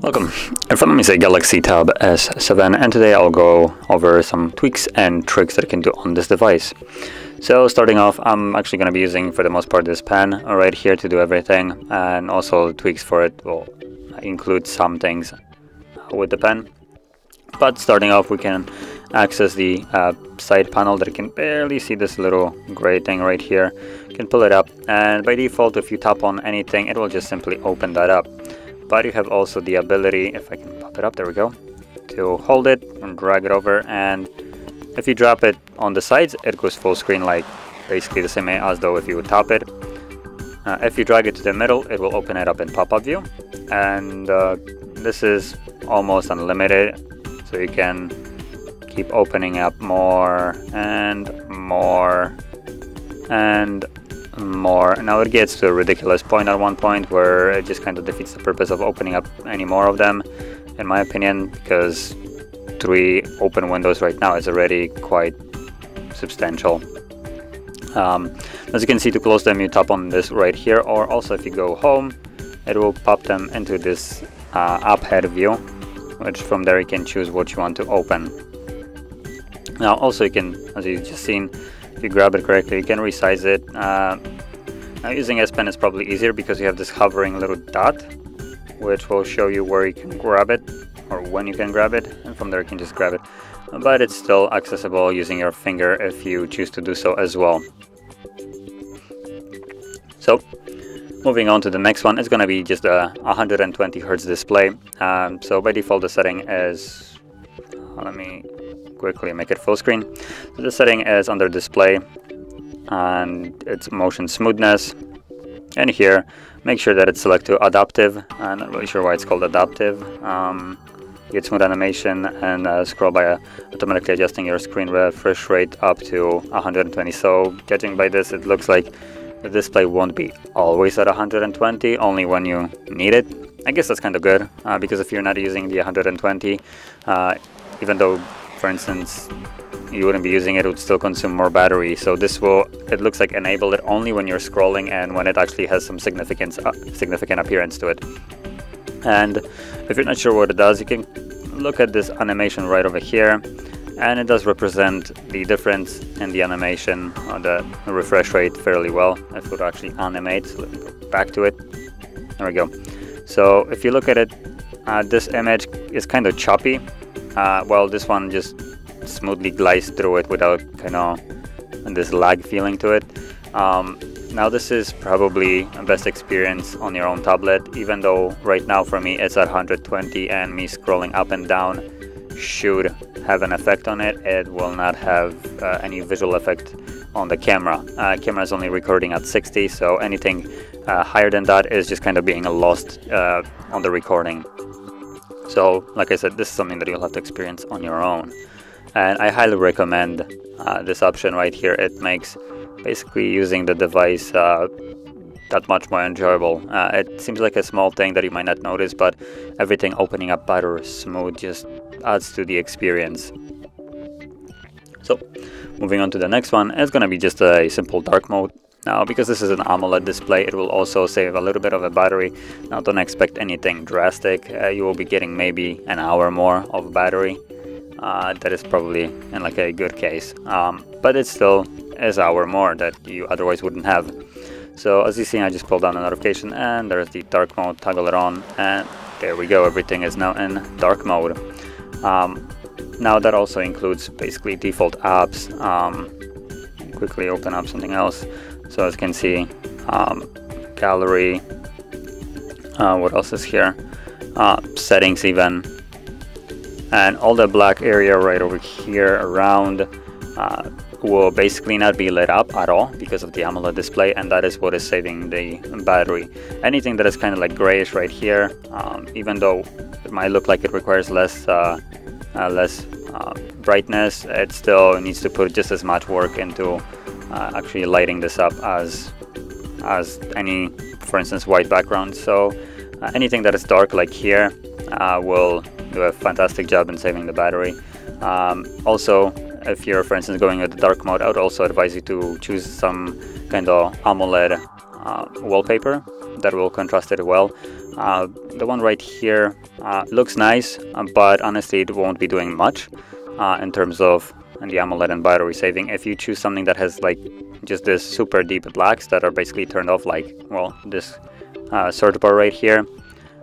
Welcome, in front of me is a Galaxy Tab S7, and today I'll go over some tweaks and tricks that you can do on this device. So starting off, I'm actually going to be using for the most part this pen right here to do everything, and also tweaks for it will include some things with the pen. But starting off, we can access the side panel that you can barely see, this little gray thing right here. You can pull it up, and by default if you tap on anything it will just simply open that up. But you have also the ability, if I can pop it up, there we go, to hold it and drag it over, and if you drop it on the sides it goes full screen, like basically the same way as though if you would tap it. If you drag it to the middle it will open it up in Popup View, and this is almost unlimited, so you can keep opening up more and more and more. Now it gets to a ridiculous point at one point where it just kind of defeats the purpose of opening up any more of them, in my opinion, because 3 open windows right now is already quite substantial. As you can see, to close them you tap on this right here, or also if you go home it will pop them into this app head view, which from there you can choose what you want to open. Now also you can, as you've just seen, if you grab it correctly you can resize it. Now using S Pen is probably easier because you have this hovering little dot which will show you where you can grab it or when you can grab it, and from there you can just grab it, but it's still accessible using your finger if you choose to do so as well. So moving on to the next one, it's going to be just a 120 Hz display. So by default the setting is, let me quickly make it full screen. So the setting is under display and it's motion smoothness, and here make sure that it's select to adaptive. I'm not really sure why it's called adaptive. Get smooth animation and scroll by automatically adjusting your screen refresh rate up to 120. So judging by this it looks like the display won't be always at 120, only when you need it. I guess that's kind of good, because if you're not using the 120, even though for instance you wouldn't be using it, it would still consume more battery. So this will, it looks like, enable it only when you're scrolling and when it actually has some significant appearance to it. And if you're not sure what it does, you can look at this animation right over here, and it does represent the difference in the animation on the refresh rate fairly well if it would actually animate. So let me go back to it. There we go. So if you look at it, this image is kind of choppy, while this one just smoothly glides through it without kind of this lag feeling to it. Now this is probably the best experience on your own tablet, even though right now for me it's at 120 and me scrolling up and down should have an effect on it. It will not have any visual effect on the camera. Camera is only recording at 60, so anything higher than that is just kind of being lost on the recording. So like I said, this is something that you'll have to experience on your own, and I highly recommend this option right here. It makes basically using the device that much more enjoyable. It seems like a small thing that you might not notice, but everything opening up better, smooth, just adds to the experience. So moving on to the next one, it's going to be just a simple dark mode. Now because this is an AMOLED display, it will also save a little bit of a battery. Now don't expect anything drastic. You will be getting maybe an hour more of battery. That is probably in like a good case, but it still is an hour more that you otherwise wouldn't have. So as you see, I just pulled down the notification and there's the dark mode, toggle it on, and there we go, everything is now in dark mode. Now that also includes basically default apps. Quickly open up something else. So as you can see, gallery, what else is here, settings even, and all the black area right over here around will basically not be lit up at all because of the AMOLED display, and that is what is saving the battery. Anything that is kind of like grayish right here, even though it might look like it requires less brightness, it still needs to put just as much work into actually lighting this up as any, for instance, white background. So anything that is dark like here will do a fantastic job in saving the battery. Also, if you're, for instance, going with the dark mode, I would also advise you to choose some kind of AMOLED wallpaper that will contrast it well. The one right here looks nice, but honestly it won't be doing much in terms of the AMOLED and battery saving. If you choose something that has like just this super deep blacks that are basically turned off, like, well, this search bar right here,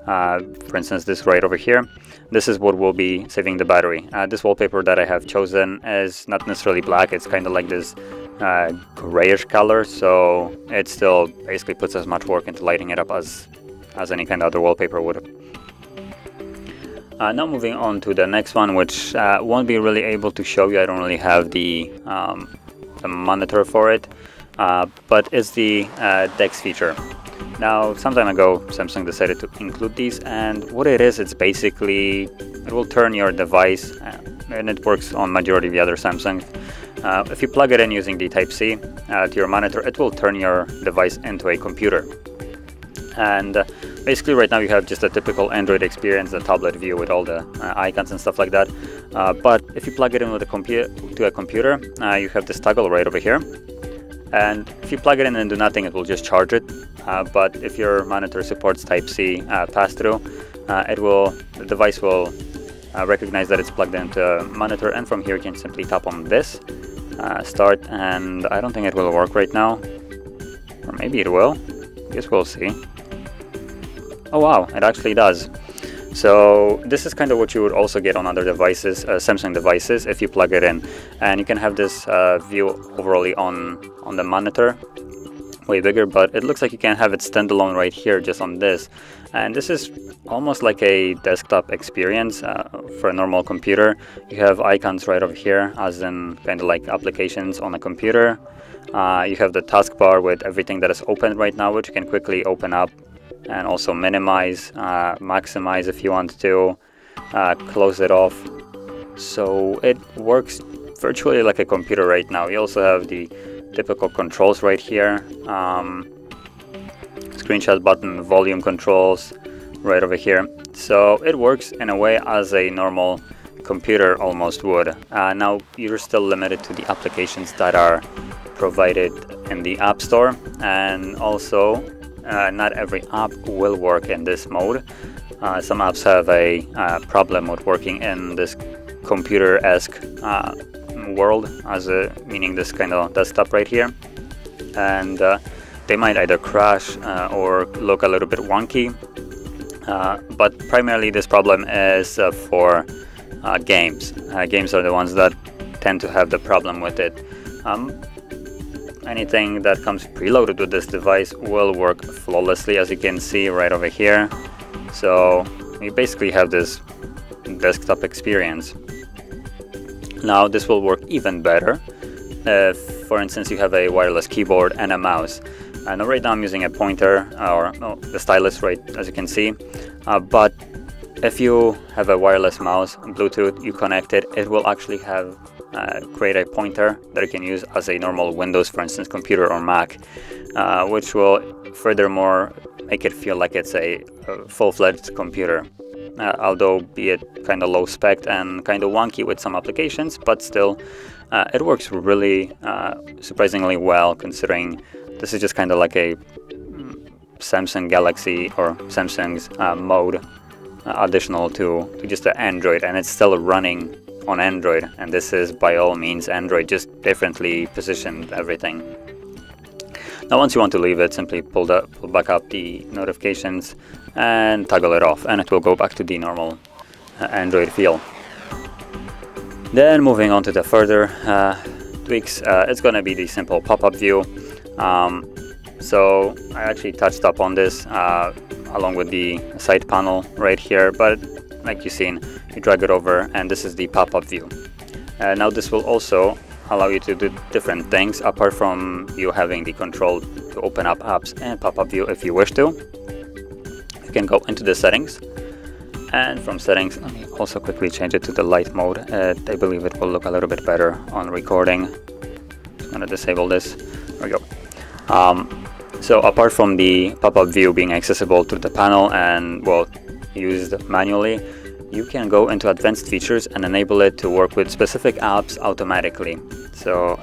for instance this right over here, this is what will be saving the battery. This wallpaper that I have chosen is not necessarily black, it's kind of like this grayish color, so it still basically puts as much work into lighting it up as any kind of other wallpaper would. Now moving on to the next one, which won't be really able to show you, I don't really have the monitor for it, but it's the DeX feature. Now, some time ago Samsung decided to include these, and what it is, it's basically, it will turn your device, and it works on majority of the other Samsungs. If you plug it in using the Type-C to your monitor, it will turn your device into a computer. And basically right now you have just a typical Android experience, the tablet view with all the icons and stuff like that. But if you plug it in with to a computer, you have this toggle right over here. And if you plug it in and do nothing, it will just charge it. But if your monitor supports Type-C pass-through, the device will recognize that it's plugged into a monitor, and from here you can simply tap on this, start, and I don't think it will work right now. Or maybe it will. I guess we'll see. Oh wow, it actually does. So this is kind of what you would also get on other devices, Samsung devices, if you plug it in, and you can have this view overall on the monitor, way bigger, but it looks like you can have it standalone right here just on this, and this is almost like a desktop experience for a normal computer. You have icons right over here, as in kind of like applications on a computer. You have the taskbar with everything that is open right now, which you can quickly open up and also minimize, maximize if you want to, close it off. So it works virtually like a computer right now. You also have the typical controls right here, screenshot button, volume controls right over here. So it works in a way as a normal computer almost would. Now you're still limited to the applications that are provided in the App Store, and also not every app will work in this mode. Some apps have a problem with working in this computer-esque world, meaning this kind of desktop right here, and they might either crash or look a little bit wonky, but primarily this problem is for games. Games are the ones that tend to have the problem with it. Anything that comes preloaded with this device will work flawlessly, as you can see right over here. So you basically have this desktop experience. Now this will work even better if, for instance, you have a wireless keyboard and a mouse. Now right now I'm using a pointer, or the stylus, right, as you can see, but if you have a wireless mouse, Bluetooth, you connect it, it will actually have create a pointer that you can use as a normal Windows, for instance, computer or Mac, which will furthermore make it feel like it's a full-fledged computer, although be it kind of low spec and kind of wonky with some applications, but still it works really surprisingly well, considering this is just kind of like a Samsung Galaxy or Samsung's mode additional to just the Android, and it's still running on Android, and this is by all means Android, just differently positioned everything. Now once you want to leave it, simply pull back up the notifications and toggle it off, and it will go back to the normal Android feel. Then moving on to the further tweaks, it's going to be the simple pop-up view. So I actually touched up on this along with the side panel right here, but like you've seen, you drag it over and this is the pop-up view. Now this will also allow you to do different things apart from you having the control to open up apps and pop-up view if you wish to. You can go into the settings, and from settings, let me also quickly change it to the light mode. I believe it will look a little bit better on recording. I'm going to disable this. There we go. So apart from the pop-up view being accessible through the panel and, well, used manually, you can go into advanced features and enable it to work with specific apps automatically. So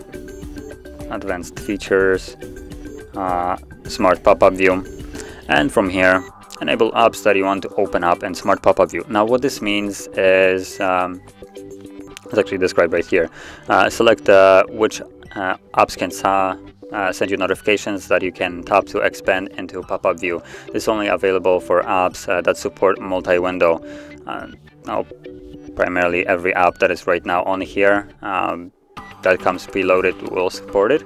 advanced features, smart pop-up view, and from here enable apps that you want to open up in smart pop-up view. Now what this means is it's actually described right here. Select which apps can send you notifications that you can tap to expand into pop-up view. This is only available for apps that support multi-window. Now primarily every app that is right now on here that comes preloaded will support it.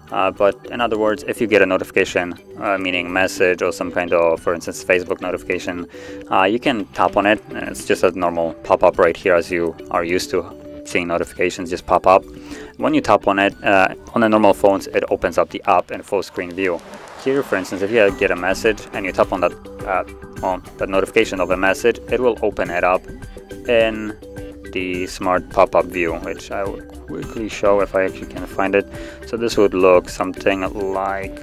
But in other words, if you get a notification, meaning message or some kind of, for instance, Facebook notification, you can tap on it, and it's just a normal pop-up right here, as you are used to seeing notifications just pop up. When you tap on it, on the normal phones, it opens up the app in full screen view. Here, for instance, if you get a message and you tap on that notification of a message, it will open it up in the smart pop-up view, which I will quickly show if I actually can find it. So this would look something like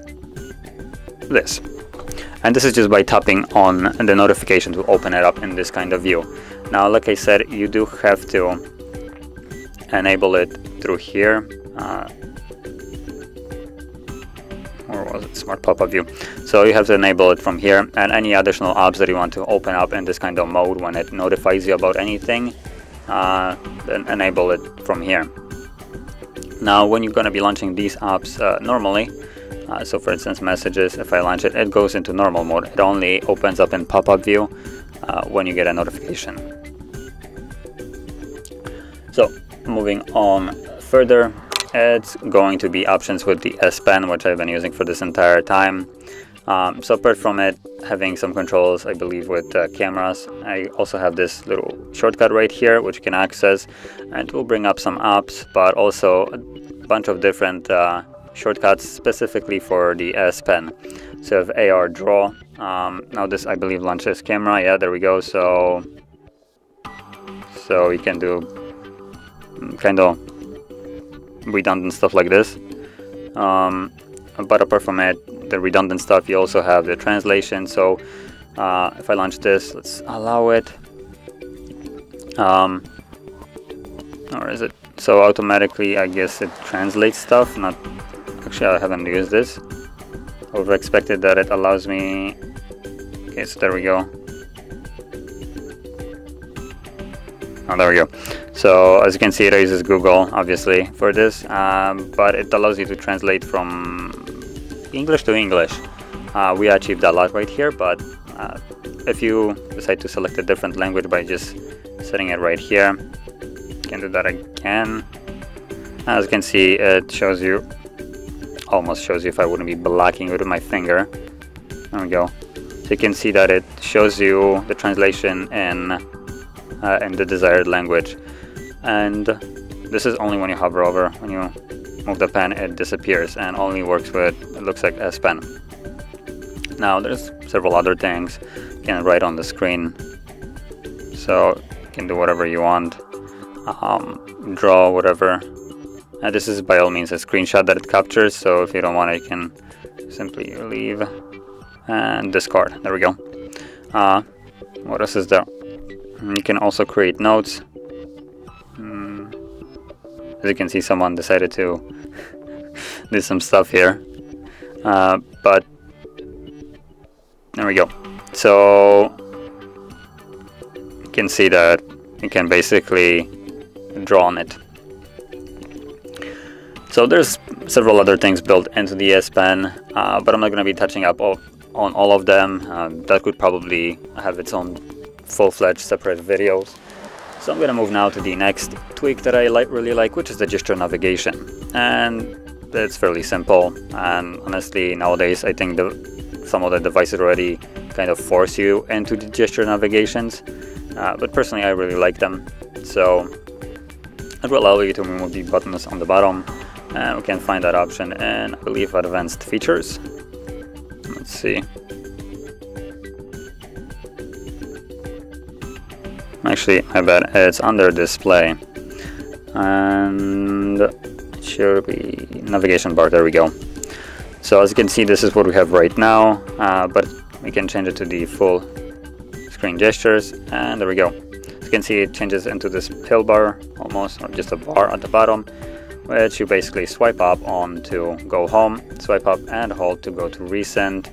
this, and this is just by tapping on the notification to open it up in this kind of view. Now, like I said, you do have to enable it through here, or was it smart pop-up view? So you have to enable it from here, and any additional apps that you want to open up in this kind of mode when it notifies you about anything, then enable it from here. Now when you're going to be launching these apps normally, so for instance messages, if I launch it, it goes into normal mode. It only opens up in pop-up view when you get a notification. So moving on further, it's going to be options with the S Pen, which I've been using for this entire time. So apart from it having some controls, I believe, with cameras, I also have this little shortcut right here which you can access, and it will bring up some apps, but also a bunch of different shortcuts specifically for the S Pen. So if AR Draw, now this I believe launches camera, yeah, there we go. So you can do kind of redundant stuff like this. But apart from it, the redundant stuff, you also have the translation. So if I launch this, let's allow it, or is it, so automatically I guess it translates stuff. Not actually, I haven't used this. I would have expected that it allows me. Okay, so there we go. Oh, there we go. So as you can see, it uses Google obviously for this, but it allows you to translate from English to English. We achieved a lot right here, but if you decide to select a different language by just setting it right here, you can do that again. As you can see, it shows you, almost shows you if I wouldn't be blocking it with my finger. There we go. So you can see that it shows you the translation in the desired language, and this is only when you hover over. When you move the pen, it disappears and only works with, it looks like, S Pen. Now there's several other things you can write on the screen, so you can do whatever you want, draw whatever. This is by all means a screenshot that it captures, so if you don't want it, you can simply leave and discard. There we go. What else is there? You can also create notes. As you can see, someone decided to do some stuff here, but there we go. So you can see that you can basically draw on it. So there's several other things built into the S Pen, but I'm not going to be touching up on all of them. That could probably have its own full-fledged separate videos. So I'm going to move now to the next tweak that I really like, which is the gesture navigation. And it's fairly simple, and honestly nowadays I think some of the devices already kind of force you into the gesture navigations, but personally I really like them. So it will allow you to remove the buttons on the bottom, and we can find that option in, I believe, advanced features. Let's see. Actually, I bet it's under display, and it should be navigation bar. There we go. So as you can see, this is what we have right now, but we can change it to the full screen gestures, and there we go. As you can see, it changes into this pill bar almost, or just a bar at the bottom, which you basically swipe up on to go home, swipe up and hold to go to recent,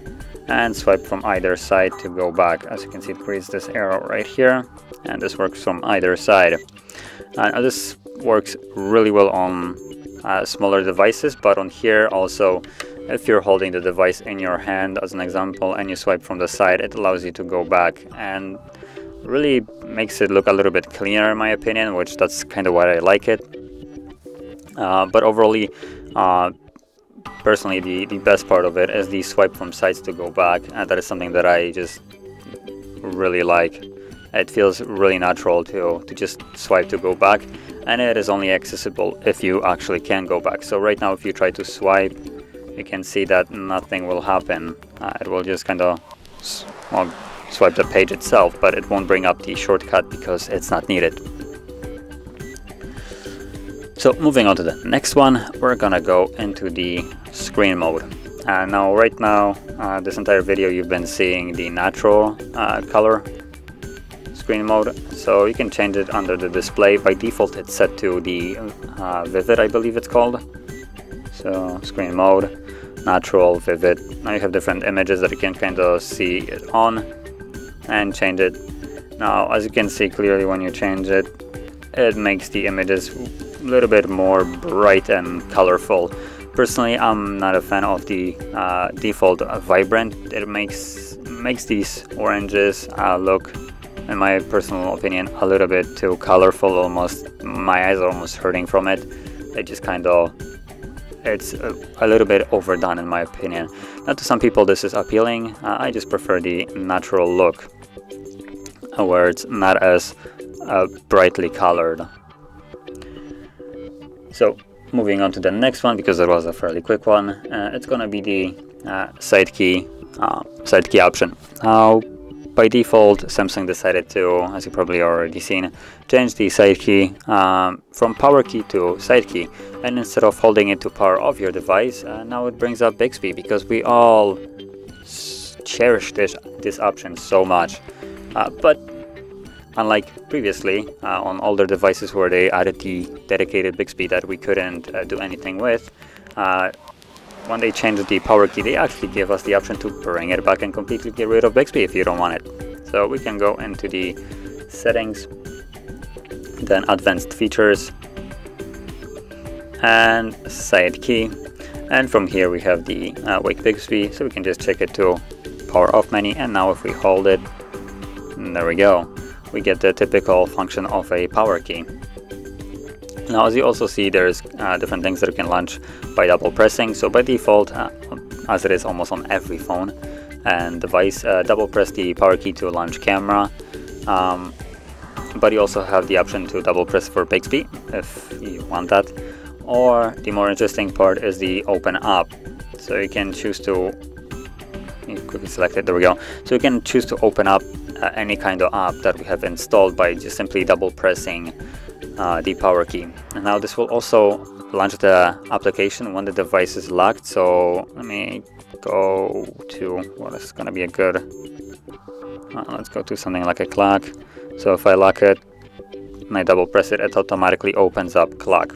and swipe from either side to go back. As you can see, it creates this arrow right here, and this works from either side. And this works really well on smaller devices, but on here also, if you're holding the device in your hand as an example and you swipe from the side, it allows you to go back and really makes it look a little bit cleaner in my opinion, which that's kind of why I like it. But overall, personally, the best part of it is the swipe from sides to go back, and that is something that I just really like. It feels really natural to just swipe to go back, and it is only accessible if you actually can go back. So right now, if you try to swipe, you can see that nothing will happen. It will just kind of swipe the page itself, but it won't bring up the shortcut because it's not needed. So moving on to the next one, we're gonna go into the screen mode. Now right now, this entire video you've been seeing the natural color screen mode, so you can change it under the display. By default it's set to the vivid, I believe it's called. So screen mode, natural, vivid. Now you have different images that you can kind of see it on and change it. Now as you can see clearly, when you change it, it makes the images a little bit more bright and colorful. Personally, I'm not a fan of the default vibrant. It makes these oranges look, in my personal opinion, a little bit too colorful. Almost my eyes are almost hurting from it. It just kind of, it's a little bit overdone in my opinion. Now to some people this is appealing. I just prefer the natural look where it's not as brightly colored. So moving on to the next one, because it was a fairly quick one, it's gonna be the side key option. Now by default, Samsung decided to, as you probably already seen, change the side key from power key to side key, and instead of holding it to power off your device, now it brings up Bixby, because we all cherish this option so much. But unlike previously on older devices where they added the dedicated Bixby that we couldn't do anything with, when they changed the power key, they actually gave us the option to bring it back and completely get rid of Bixby if you don't want it. So we can go into the settings, then advanced features, and side key, and from here we have the wake Bixby, so we can just check it to power off menu, and now if we hold it, there we go, we get the typical function of a power key. Now as you also see, there's different things that you can launch by double pressing. So by default, as it is almost on every phone and device, double press the power key to launch camera, but you also have the option to double press for Bixby if you want that. Or the more interesting part is the open app. So you can choose to, you quickly select it, there we go. So you can choose to open up any kind of app that we have installed by just simply double pressing the power key. And now this will also launch the application when the device is locked. So let me go to what is going to be a good, let's go to something like a clock. So if I lock it and I double press it, it automatically opens up clock.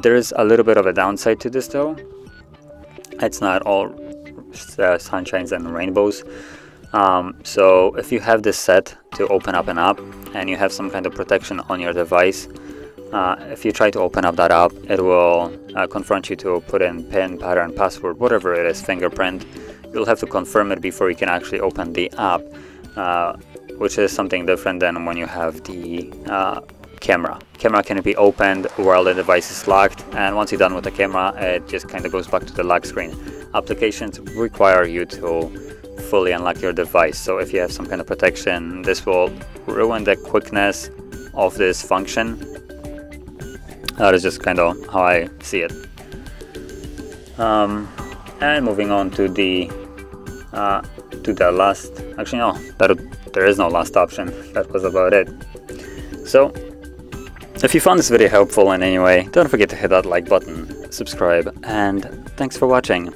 There is a little bit of a downside to this though. It's not all sunshines and rainbows. So if you have this set to open up an app and you have some kind of protection on your device, if you try to open up that app, it will confront you to put in PIN, pattern, password, whatever it is, fingerprint. You'll have to confirm it before you can actually open the app, which is something different than when you have the camera. Camera can be opened while the device is locked, and once you're done with the camera, it just kind of goes back to the lock screen. Applications require you to fully unlock your device, so if you have some kind of protection, this will ruin the quickness of this function. That is just kind of how I see it. And moving on to the last, actually no, there is no last option. That was about it. So if you found this video helpful in any way, don't forget to hit that like button, subscribe, and thanks for watching.